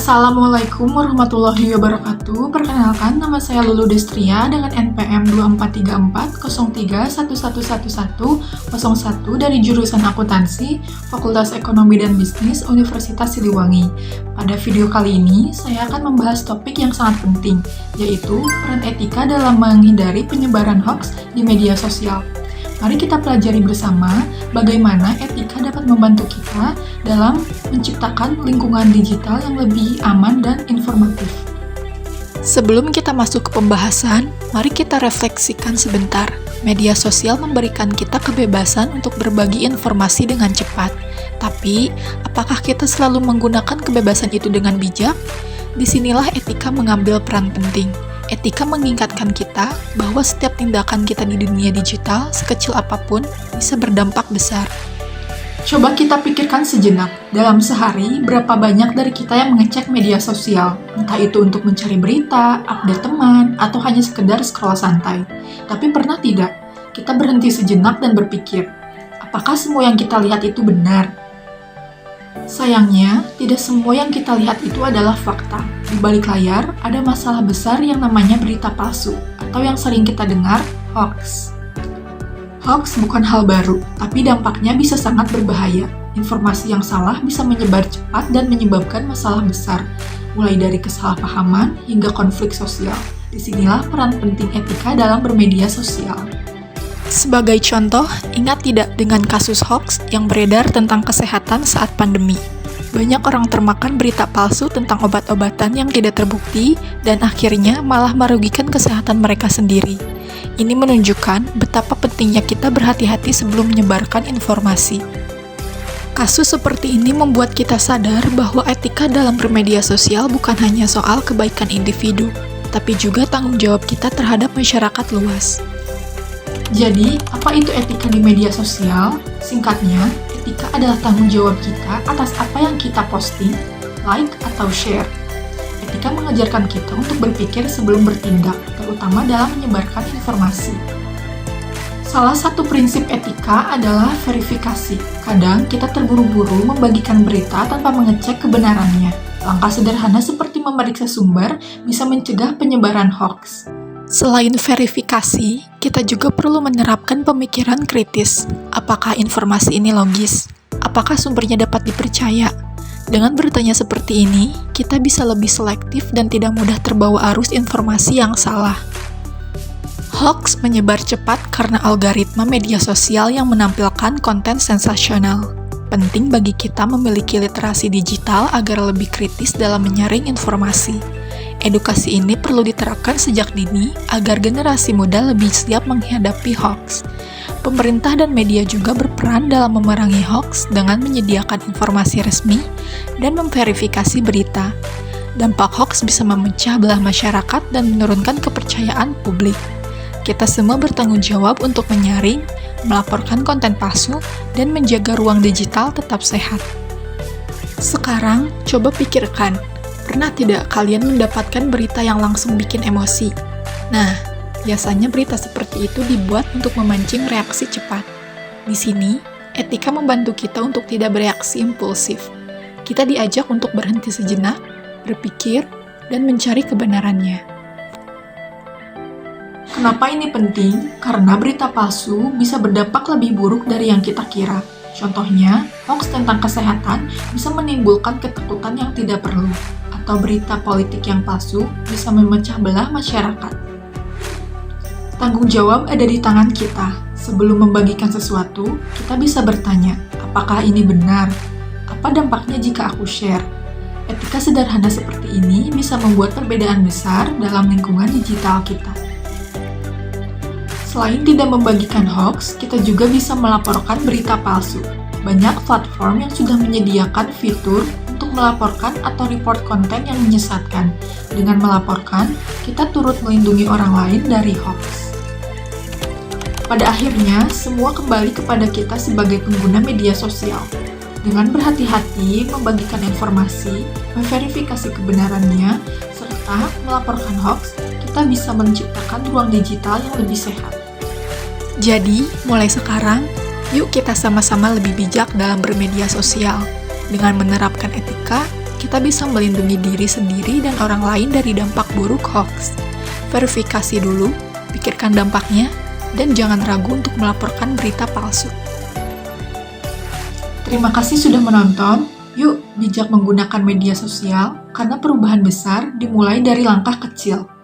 Assalamualaikum warahmatullahi wabarakatuh. Perkenalkan, nama saya Lulu Destria dengan NPM 2434 dari jurusan Akuntansi, Fakultas Ekonomi dan Bisnis, Universitas Siliwangi. Pada video kali ini, saya akan membahas topik yang sangat penting, yaitu peran etika dalam menghindari penyebaran hoaks di media sosial. Mari kita pelajari bersama bagaimana etika dapat membantu kita dalam menciptakan lingkungan digital yang lebih aman dan informatif. Sebelum kita masuk ke pembahasan, mari kita refleksikan sebentar. Media sosial memberikan kita kebebasan untuk berbagi informasi dengan cepat. Tapi, apakah kita selalu menggunakan kebebasan itu dengan bijak? Disinilah etika mengambil peran penting. Etika mengingatkan kita bahwa setiap tindakan kita di dunia digital, sekecil apapun, bisa berdampak besar. Coba kita pikirkan sejenak, dalam sehari berapa banyak dari kita yang mengecek media sosial, entah itu untuk mencari berita, update teman, atau hanya sekedar scroll santai. Tapi pernah tidak, kita berhenti sejenak dan berpikir, apakah semua yang kita lihat itu benar? Sayangnya, tidak semua yang kita lihat itu adalah fakta. Di balik layar, ada masalah besar yang namanya berita palsu, atau yang sering kita dengar, hoax. Hoax bukan hal baru, tapi dampaknya bisa sangat berbahaya. Informasi yang salah bisa menyebar cepat dan menyebabkan masalah besar, mulai dari kesalahpahaman hingga konflik sosial. Disinilah peran penting etika dalam bermedia sosial. Sebagai contoh, ingat tidak dengan kasus hoax yang beredar tentang kesehatan saat pandemi? Banyak orang termakan berita palsu tentang obat-obatan yang tidak terbukti dan akhirnya malah merugikan kesehatan mereka sendiri. Ini menunjukkan betapa pentingnya kita berhati-hati sebelum menyebarkan informasi. Kasus seperti ini membuat kita sadar bahwa etika dalam bermedia sosial bukan hanya soal kebaikan individu, tapi juga tanggung jawab kita terhadap masyarakat luas. Jadi, apa itu etika di media sosial? Singkatnya, etika adalah tanggung jawab kita atas apa yang kita posting, like, atau share. Etika mengajarkan kita untuk berpikir sebelum bertindak, terutama dalam menyebarkan informasi. Salah satu prinsip etika adalah verifikasi. Kadang kita terburu-buru membagikan berita tanpa mengecek kebenarannya. Langkah sederhana seperti memeriksa sumber bisa mencegah penyebaran hoax. Selain verifikasi, kita juga perlu menerapkan pemikiran kritis. Apakah informasi ini logis? Apakah sumbernya dapat dipercaya? Dengan bertanya seperti ini, kita bisa lebih selektif dan tidak mudah terbawa arus informasi yang salah. Hoax menyebar cepat karena algoritma media sosial yang menampilkan konten sensasional. Penting bagi kita memiliki literasi digital agar lebih kritis dalam menyaring informasi. Edukasi ini perlu diterapkan sejak dini agar generasi muda lebih siap menghadapi hoax. Pemerintah dan media juga berperan dalam memerangi hoax dengan menyediakan informasi resmi dan memverifikasi berita. Dampak hoax bisa memecah belah masyarakat dan menurunkan kepercayaan publik. Kita semua bertanggung jawab untuk menyaring, melaporkan konten palsu, dan menjaga ruang digital tetap sehat. Sekarang, coba pikirkan, pernah tidak kalian mendapatkan berita yang langsung bikin emosi? Nah, biasanya berita seperti itu dibuat untuk memancing reaksi cepat. Di sini, etika membantu kita untuk tidak bereaksi impulsif. Kita diajak untuk berhenti sejenak, berpikir, dan mencari kebenarannya. Kenapa ini penting? Karena berita palsu bisa berdampak lebih buruk dari yang kita kira. Contohnya, hoax tentang kesehatan bisa menimbulkan ketakutan yang tidak perlu, atau berita politik yang palsu bisa memecah belah masyarakat. Tanggung jawab ada di tangan kita. Sebelum membagikan sesuatu, kita bisa bertanya, apakah ini benar? Apa dampaknya jika aku share? Etika sederhana seperti ini bisa membuat perbedaan besar dalam lingkungan digital kita. Selain tidak membagikan hoax, kita juga bisa melaporkan berita palsu. Banyak platform yang sudah menyediakan fitur untuk melaporkan atau report konten yang menyesatkan. Dengan melaporkan, kita turut melindungi orang lain dari hoax. Pada akhirnya, semua kembali kepada kita sebagai pengguna media sosial. Dengan berhati-hati membagikan informasi, memverifikasi kebenarannya, serta melaporkan hoax, kita bisa menciptakan ruang digital yang lebih sehat. Jadi, mulai sekarang, yuk kita sama-sama lebih bijak dalam bermedia sosial. Dengan menerapkan etika, kita bisa melindungi diri sendiri dan orang lain dari dampak buruk hoax. Verifikasi dulu, pikirkan dampaknya, dan jangan ragu untuk melaporkan berita palsu. Terima kasih sudah menonton. Yuk bijak menggunakan media sosial, karena perubahan besar dimulai dari langkah kecil.